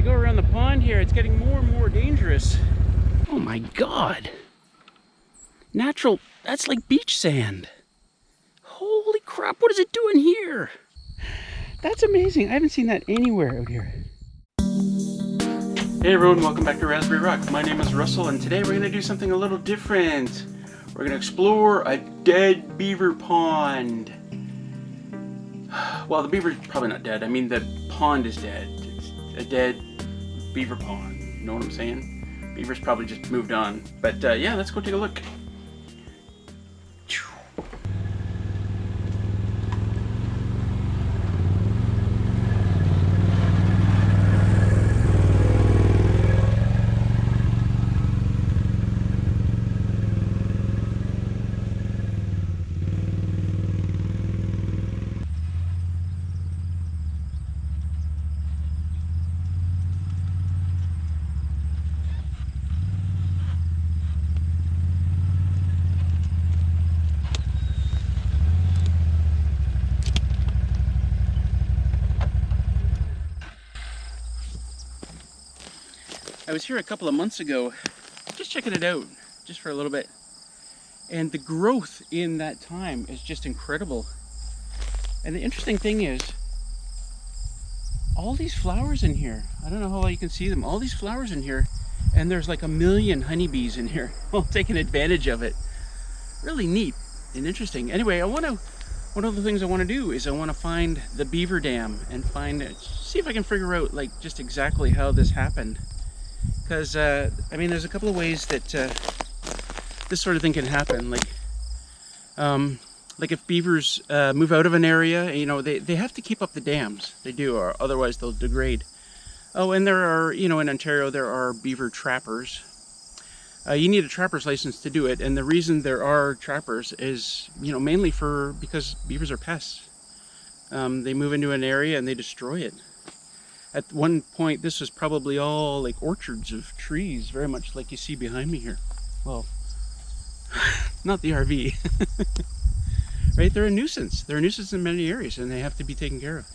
I go around the pond here, it's getting more and more dangerous. Oh my God. Natural, that's like beach sand. Holy crap, what is it doing here? That's amazing. I haven't seen that anywhere out here. Hey everyone, welcome back to Raspberry Rock. My name is Russell, and today we're going to do something a little different. We're going to explore a dead beaver pond. Well, the beaver's probably not dead. I mean, the pond is dead. It's a dead beaver pond. You know what I'm saying? Beaver's probably just moved on. But yeah, let's go take a look. I was here a couple of months ago, just checking it out, just for a little bit. And the growth in that time is just incredible. And the interesting thing is, all these flowers in here, I don't know how well you can see them, all these flowers in here, and there's like 1 million honeybees in here, all taking advantage of it. Really neat and interesting. Anyway, one of the things I want to do is I want to find the beaver dam and see if I can figure out like just exactly how this happened. Because, I mean, there's a couple of ways that this sort of thing can happen. Like if beavers move out of an area, you know, they have to keep up the dams. They do, or otherwise they'll degrade. Oh, and there are, you know, in Ontario, there are beaver trappers. You need a trapper's license to do it. And the reason there are trappers is, you know, mainly because beavers are pests. They move into an area and they destroy it. At one point, this was probably all like orchards of trees, very much like you see behind me here. Well, not the RV. Right? They're a nuisance. They're a nuisance in many areas, and they have to be taken care of.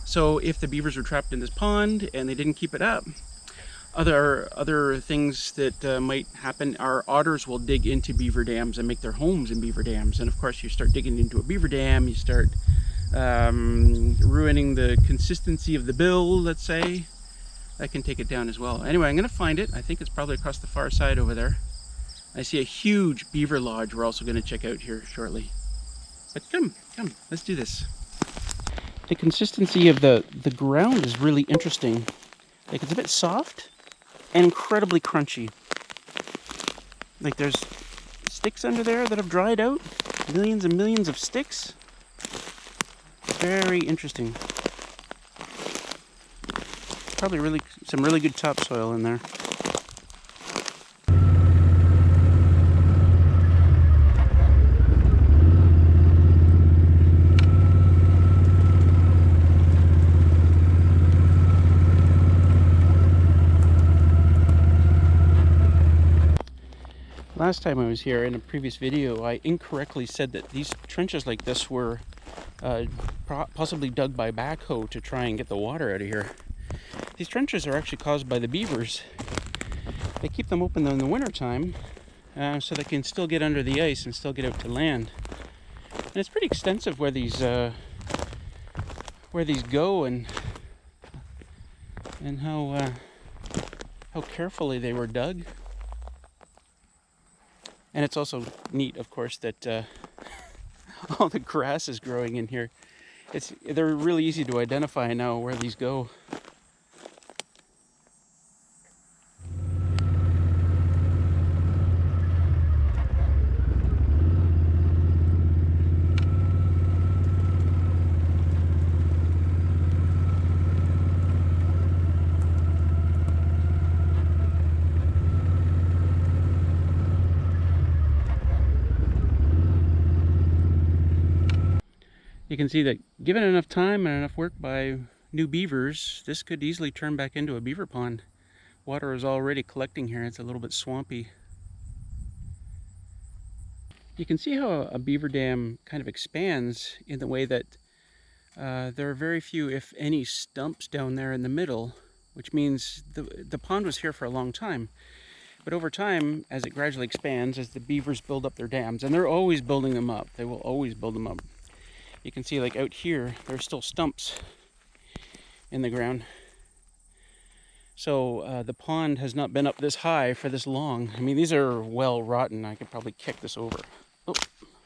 So if the beavers were trapped in this pond and they didn't keep it up, other things that might happen are otters will dig into beaver dams and make their homes in beaver dams. And of course, you start digging into a beaver dam, you start ruining the consistency of the bill, let's say. That can take it down as well. Anyway, I'm going to find it. I think it's probably across the far side over there. I see a huge beaver lodge we're also going to check out here shortly. But come, let's do this. The consistency of the ground is really interesting. Like, it's a bit soft and incredibly crunchy. Like, there's sticks under there that have dried out. Millions and millions of sticks. Very interesting. Probably some really good topsoil in there. Last time I was here in a previous video, I incorrectly said that these trenches like this were possibly dug by backhoe to try and get the water out of here. These trenches are actually caused by the beavers. They keep them open in the wintertime so they can still get under the ice and still get out to land. And it's pretty extensive where these go and how carefully they were dug. And it's also neat, of course, that all the grass is growing in here. They're really easy to identify now where these go. You can see that given enough time and enough work by new beavers, this could easily turn back into a beaver pond. Water is already collecting here. It's a little bit swampy. You can see how a beaver dam kind of expands in the way that There are very few, if any, stumps down there in the middle, which means the pond was here for a long time. But over time, as it gradually expands, as the beavers build up their dams, and they're always building them up, they will always build them up. You can see, like out here, there's still stumps in the ground. So the pond has not been up this high for this long. I mean, these are well rotten. I could probably kick this over. Oh,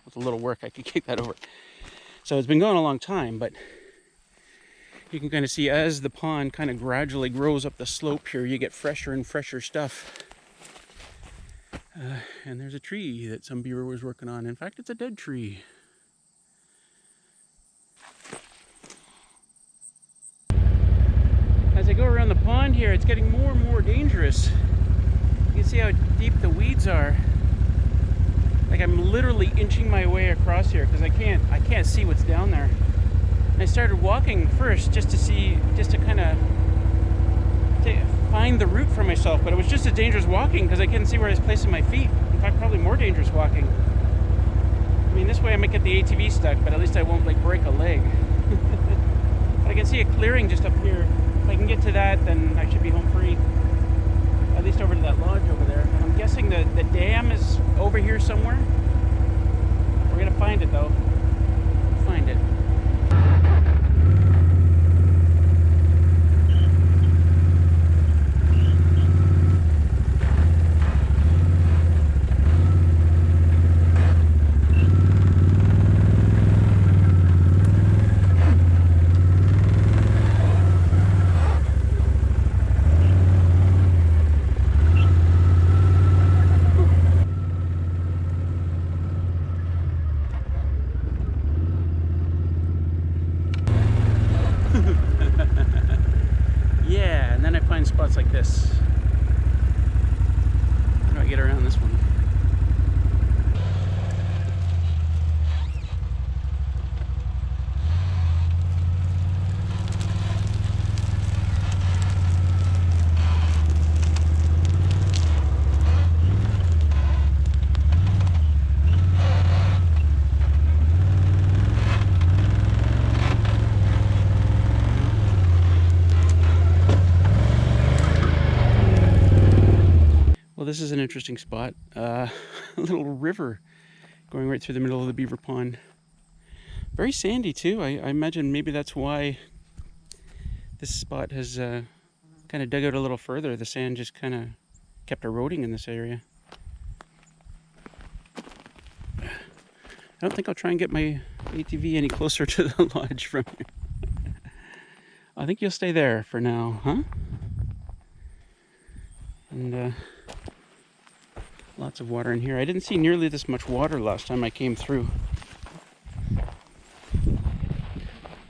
with a little work, I could kick that over. So it's been going a long time, but you can kind of see as the pond kind of gradually grows up the slope here, you get fresher and fresher stuff. And there's a tree that some beaver was working on. In fact, it's a dead tree. As I go around the pond here, it's getting more and more dangerous. You can see how deep the weeds are. Like I'm literally inching my way across here because I can't see what's down there. And I started walking first just to kind of find the route for myself, but it was just as dangerous walking because I couldn't see where I was placing my feet. In fact, probably more dangerous walking. I mean, this way I might get the ATV stuck, but at least I won't like break a leg. But I can see a clearing just up here. If I can get to that, then I should be home free. At least over to that lodge over there. And I'm guessing the dam is over here somewhere. We're gonna find it though. Find it. Yeah, and then I find spots like this. How do I get around this one? Well, this is an interesting spot. A little river going right through the middle of the beaver pond. Very sandy too. I imagine maybe that's why this spot has kind of dug out a little further. The sand just kind of kept eroding in this area. I don't think I'll try and get my ATV any closer to the lodge from here. I think you'll stay there for now, huh? And lots of water in here. I didn't see nearly this much water last time I came through.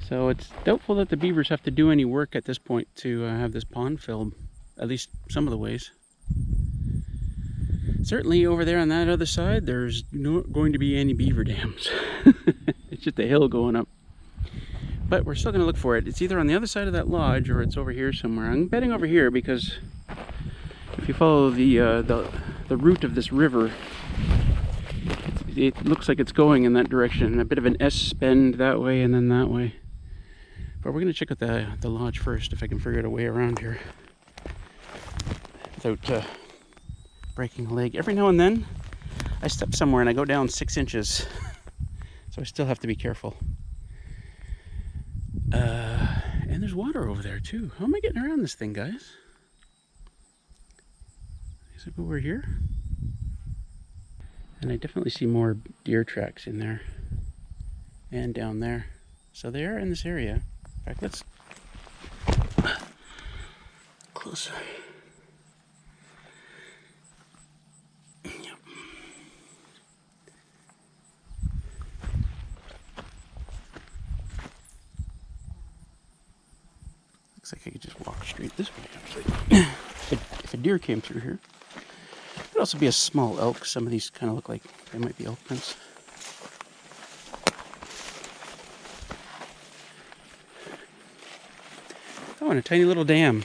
So it's doubtful that the beavers have to do any work at this point to have this pond filled, at least some of the ways. Certainly over there on that other side, there's not going to be any beaver dams. It's just a hill going up. But we're still going to look for it. It's either on the other side of that lodge or it's over here somewhere. I'm betting over here because if you follow the route of this river, it looks like it's going in that direction. A bit of an S bend that way and then that way. But we're going to check out the lodge first, if I can figure out a way around here without breaking a leg. Every now and then I step somewhere and I go down 6 inches. So I still have to be careful. And there's water over there too. How am I getting around this thing, guys? Is it over here? And I definitely see more deer tracks in there and down there. So they are in this area. In fact, let's closer. Yep. Looks like I could just walk straight this way, actually. If a deer came through here. Could also be a small elk. Some of these kind of look like they might be elk prints. Oh, and a tiny little dam.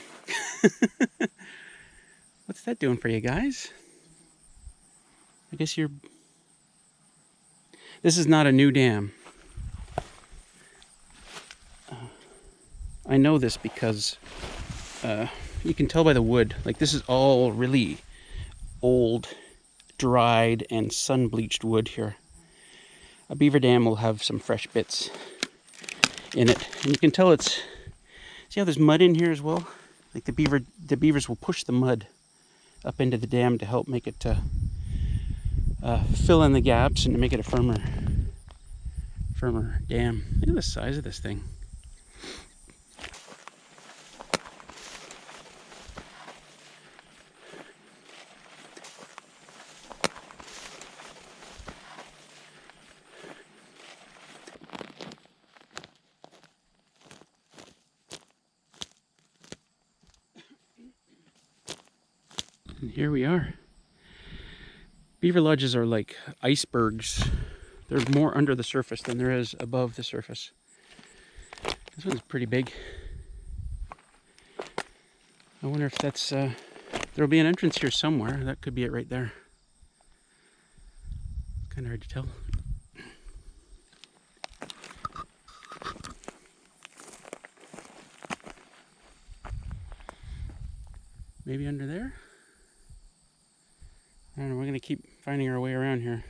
What's that doing for you guys? I guess you're... This is not a new dam. I know this because you can tell by the wood. Like, this is all really old, dried, and sun-bleached wood here. A beaver dam will have some fresh bits in it. And you can tell it's... See how there's mud in here as well? Like, the beavers will push the mud up into the dam to help make it fill in the gaps and to make it a firmer dam. Look at the size of this thing. And here we are. Beaver lodges are like icebergs. There's more under the surface than there is above the surface. This one's pretty big. I wonder if that's... there'll be an entrance here somewhere. That could be it right there. Kind of hard to tell. Maybe under there? I don't know, we're going to keep finding our way around here.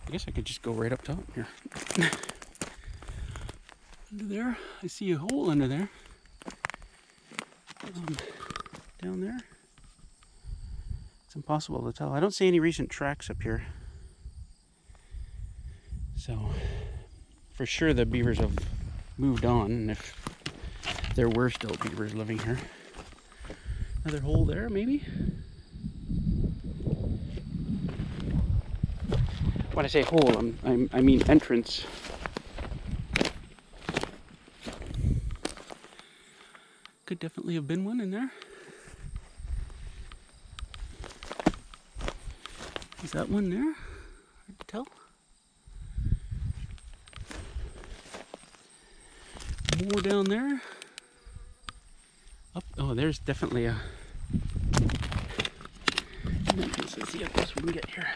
I guess I could just go right up top here. Under there, I see a hole under there. Down there. It's impossible to tell. I don't see any recent tracks up here. So, for sure the beavers have moved on, and if there were still beavers living here. Another hole there, maybe? When I say hole, I mean entrance. Could definitely have been one in there. Is that one there? Hard to tell. More down there. Up. Oh, there's definitely a entrance. Let's see how close we can get here.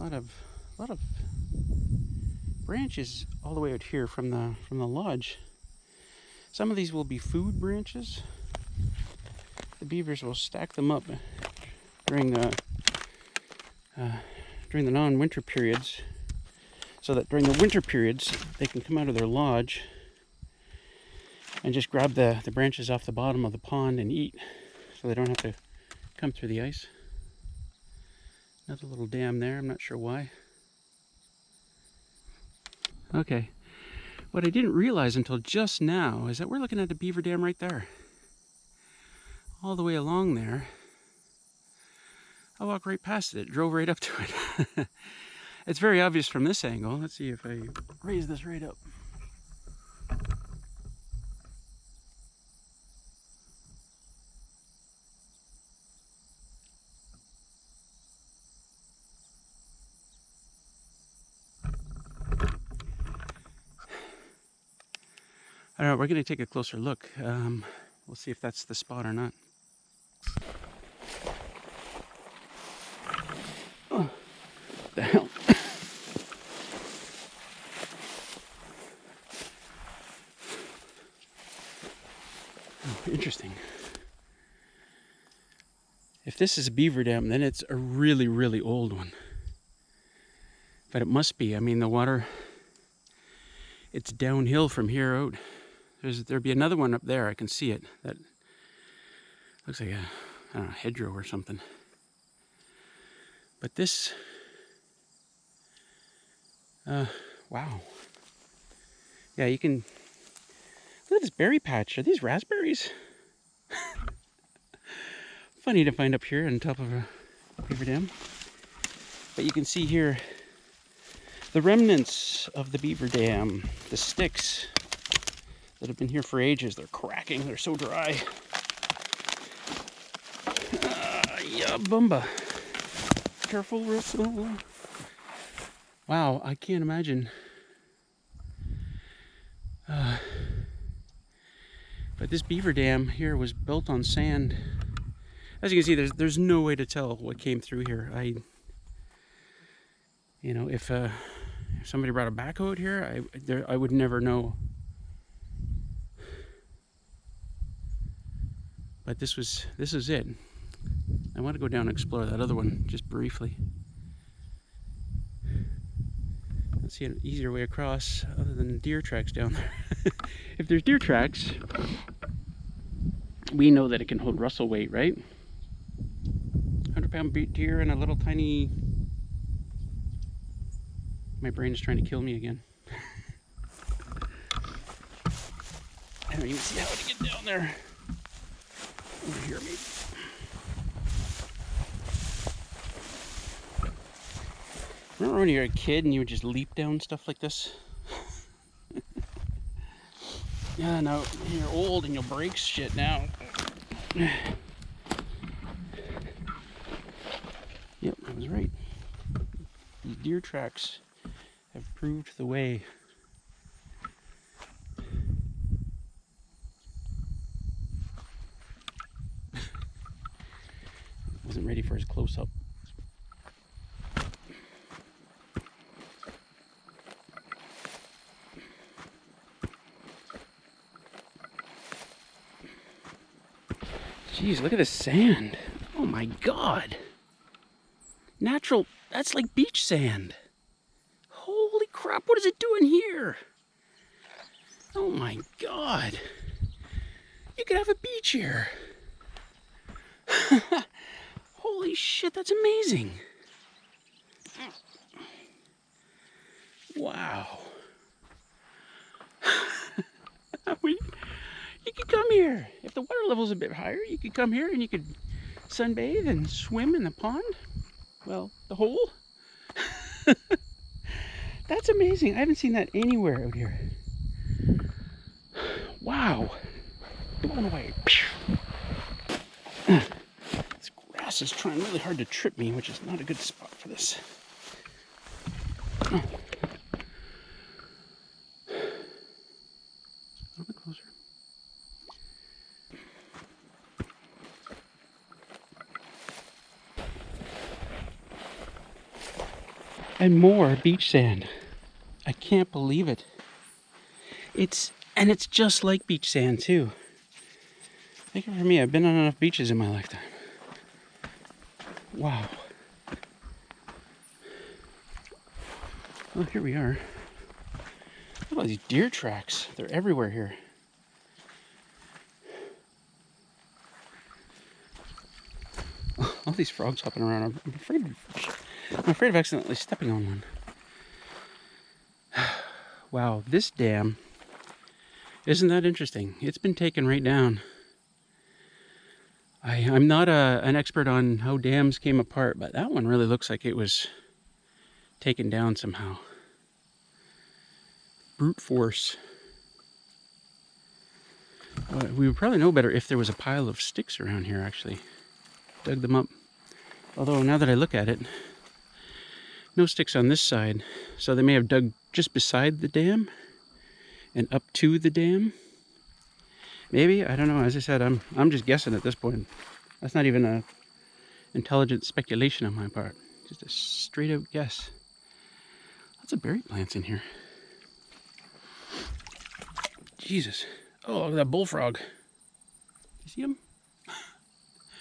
A lot of branches all the way out here from the lodge. Some of these will be food branches. The beavers will stack them up during the non-winter periods, so that during the winter periods they can come out of their lodge and just grab the branches off the bottom of the pond and eat, so they don't have to come through the ice. Another little dam there, I'm not sure why. Okay, what I didn't realize until just now is that we're looking at a beaver dam right there. All the way along there. I walked right past it, drove right up to it. It's very obvious from this angle. Let's see if I raise this right up. I don't know, we're going to take a closer look. We'll see if that's the spot or not. Oh, what the hell? Oh, interesting. If this is a beaver dam, then it's a really, really old one. But it must be. I mean, the water, it's downhill from here out. There'd be another one up there. I can see it. That looks like a, I don't know, hedgerow or something. But this, wow. Yeah, you can, look at this berry patch. Are these raspberries? Funny to find up here on top of a beaver dam. But you can see here the remnants of the beaver dam, the sticks that have been here for ages. They're cracking, they're so dry. Bumba. Careful, Russell. Wow, I can't imagine. But this beaver dam here was built on sand. As you can see, there's no way to tell what came through here. You know, if somebody brought a backhoe out here, I would never know. But this is it. I want to go down and explore that other one just briefly. Let's see an easier way across other than deer tracks down there. If there's deer tracks, we know that it can hold Russell weight, right? 100-pound deer and a little tiny... My brain is trying to kill me again. I don't even see how to get down there. Over here, maybe. Remember when you were a kid and you would just leap down stuff like this? Yeah, now you're old and you'll break shit now. Yep, I was right. These deer tracks have proved the way. Wasn't ready for his close-up. Jeez, look at the sand. Oh my God. Natural, that's like beach sand. Holy crap, what is it doing here? Oh my God. You could have a beach here. Holy shit, that's amazing. Wow. You could come here. If the water level's a bit higher, you could come here and you could sunbathe and swim in the pond. Well, the hole. That's amazing. I haven't seen that anywhere out here. Wow. Blown away. This grass is trying really hard to trip me, which is not a good spot for this. Oh. A little bit closer. And more beach sand. I can't believe it. It's just like beach sand too. Take it from me, I've been on enough beaches in my lifetime. Wow. Well, here we are. Look at all these deer tracks. They're everywhere here. All these frogs hopping around. I'm afraid of accidentally stepping on one. Wow, this dam, isn't that interesting? It's been taken right down. I'm not an expert on how dams came apart, but that one really looks like it was taken down somehow. Brute force. We would probably know better if there was a pile of sticks around here, actually. Dug them up. Although, now that I look at it, no sticks on this side. So they may have dug just beside the dam and up to the dam. Maybe, I don't know. As I said, I'm just guessing at this point. That's not even a intelligent speculation on my part. Just a straight out guess. Lots of berry plants in here. Jesus. Oh, look at that bullfrog. You see him?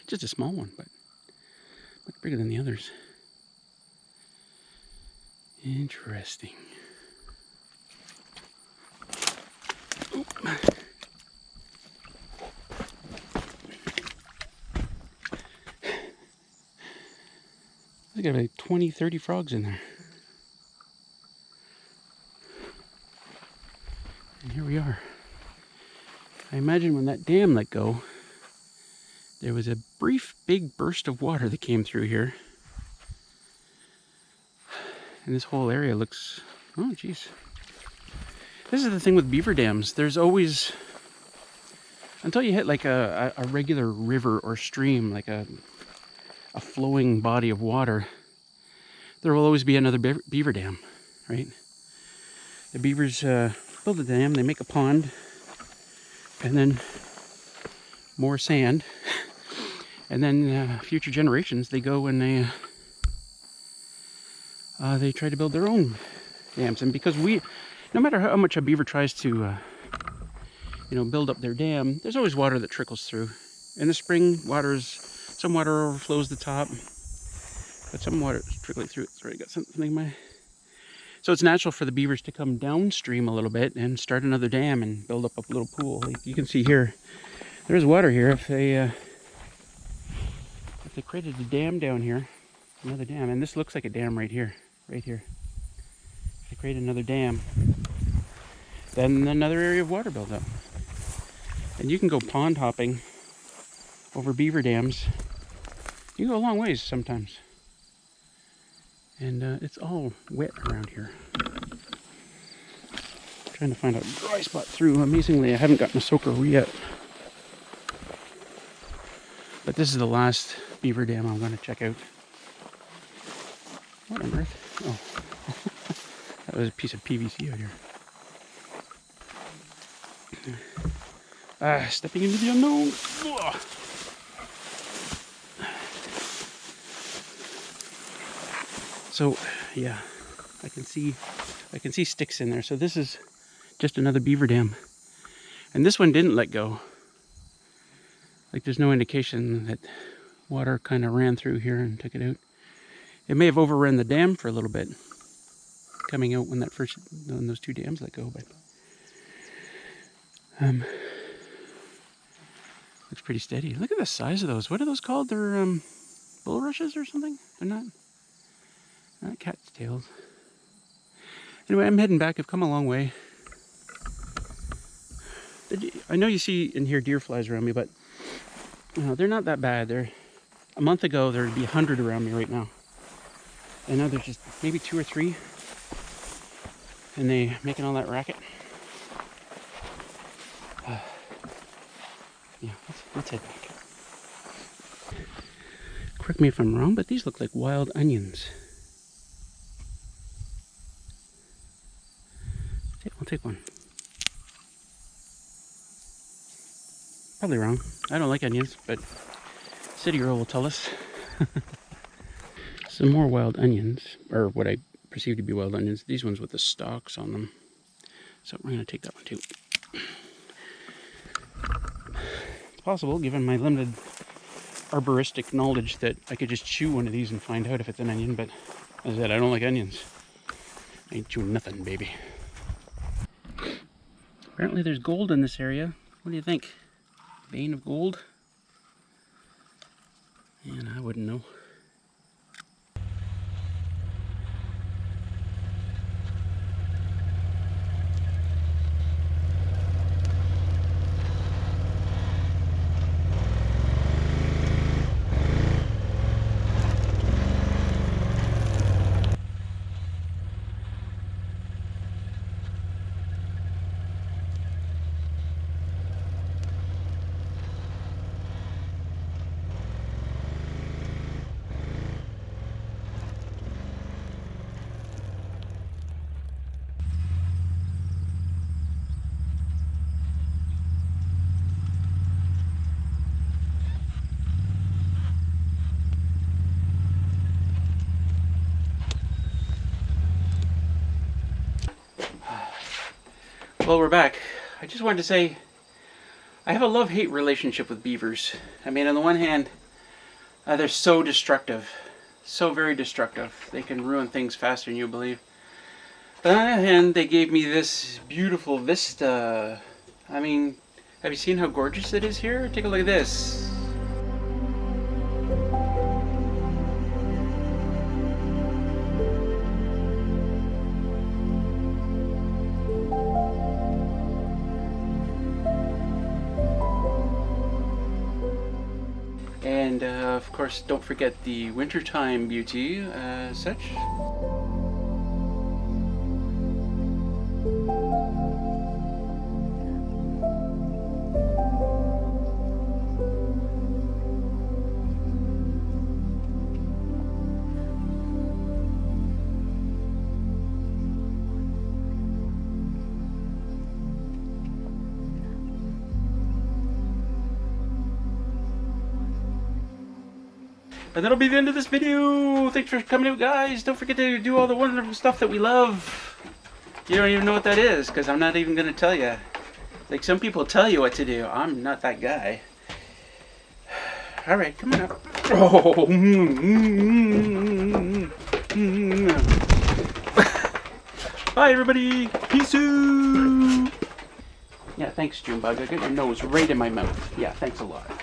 Just a small one, but much bigger than the others. Interesting. Oh. There's got like 20, 30 frogs in there. And here we are. I imagine when that dam let go, there was a brief, big burst of water that came through here. And this whole area looks, oh geez. This is the thing with beaver dams. There's always, until you hit like a regular river or stream, like a a flowing body of water, there will always be another beaver dam, right? The beavers build a dam, they make a pond, and then more sand, and then future generations, they go and they try to build their own dams. And because no matter how much a beaver tries to build up their dam, there's always water that trickles through. In the spring, some water overflows the top, but some water is trickling through. Sorry, I got something in my... So it's natural for the beavers to come downstream a little bit and start another dam and build up a little pool. Like you can see here, there's water here. If they created a dam down here, another dam, and this looks like a dam right here. If they create another dam, then another area of water builds up. And you can go pond hopping over beaver dams. You can go a long ways sometimes. And it's all wet around here. Trying to find a dry spot through. Amazingly, I haven't gotten a soaker yet. But this is the last beaver dam I'm going to check out. What on earth? Oh, that was a piece of PVC out here. Stepping into the unknown. Ugh. So, yeah, I can see sticks in there. So this is just another beaver dam. And this one didn't let go. Like there's no indication that water kind of ran through here and took it out. It may have overrun the dam for a little bit, coming out when those two dams let go, but looks pretty steady. Look at the size of those. What are those called? They're bulrushes or something? They're not cat's tails. Anyway, I'm heading back. I've come a long way. I know you see and hear deer flies around me, but they're not that bad. A month ago there'd be 100 around me right now. And now there's just maybe 2 or 3, and they making all that racket. Yeah, let's head back. Correct me if I'm wrong, but these look like wild onions. I'll take one. Probably wrong. I don't like onions, but City Girl will tell us. Some more wild onions, or what I perceive to be wild onions. These ones with the stalks on them. So we're going to take that one too. It's possible, given my limited arboristic knowledge, that I could just chew one of these and find out if it's an onion, but as I said, I don't like onions. I ain't chewing nothing, baby. Apparently there's gold in this area. What do you think? Vein of gold? And I wouldn't know. Well, we're back. I just wanted to say I have a love-hate relationship with beavers. I mean, on the one hand, they're so destructive. So very destructive. They can ruin things faster than you believe. But on the other hand, they gave me this beautiful vista. I mean, have you seen how gorgeous it is here? Take a look at this. And of course, don't forget the wintertime beauty as such. And that'll be the end of this video. Thanks for coming out, guys. Don't forget to do all the wonderful stuff that we love. You don't even know what that is, because I'm not even going to tell you. Like some people tell you what to do. I'm not that guy. All right, come on up. Oh. Bye, everybody. Peace out. Yeah, thanks, Junebug. I got your nose right in my mouth. Yeah, thanks a lot.